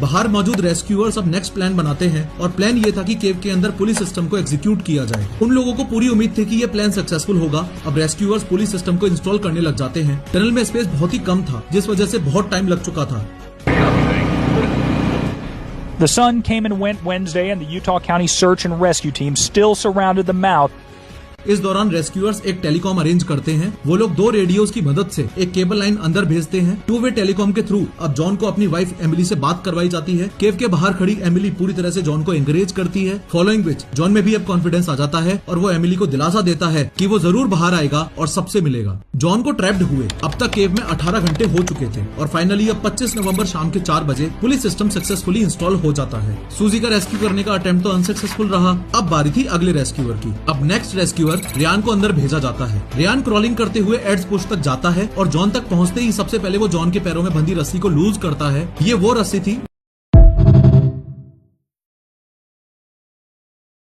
बाहर मौजूद रेस्क्यूअर्स अब नेक्स्ट प्लान बनाते हैं और प्लान ये था कि केव के अंदर पुलिस सिस्टम को एग्जीक्यूट किया जाए। उन लोगों को पूरी उम्मीद थी कि ये प्लान सक्सेसफुल होगा। अब रेस्क्यूअर्स पुलिस सिस्टम को इंस्टॉल करने लग जाते हैं। टनल में स्पेस बहुत ही कम था, जिस वजह से बहुत टाइम लग चुका था। The sun came and went Wednesday, and the Utah County Search and Rescue Team still surrounded the mouth. इस दौरान रेस्क्यूअर्स एक टेलीकॉम अरेंज करते हैं। वो लोग 2 रेडियोस की मदद से एक केबल लाइन अंदर भेजते हैं। 2-वे टेलीकॉम के थ्रू अब जॉन को अपनी वाइफ एमिली से बात करवाई जाती है। केव के बाहर खड़ी एमिली पूरी तरह से जॉन को एंकरेज करती है। फॉलोइंग विच जॉन में भी अब कॉन्फिडेंस आ जाता है और वो एमिली को दिलासा देता है कि वो जरूर बाहर आएगा और सबसे मिलेगा। जॉन को ट्रैप्ड हुए अब तक केव में 18 घंटे हो चुके थे और फाइनली अब 25 नवंबर शाम के 4 बजे पुलिस सिस्टम सक्सेसफुली इंस्टॉल हो जाता है। सूजी का रेस्क्यू करने का अटेम्प्ट तो अनसक्सेसफुल रहा। अब बारी थी अगले रेस्क्यूअर की। अब नेक्स्ट रेस्क्यूअर रियान को अंदर भेजा जाता है। रियान क्रॉलिंग करते हुए एड्स पुश तक जाता है और जॉन तक पहुंचते ही सबसे पहले वो जॉन के पैरों में बंधी रस्सी को लूज करता है। ये वो रस्सी थी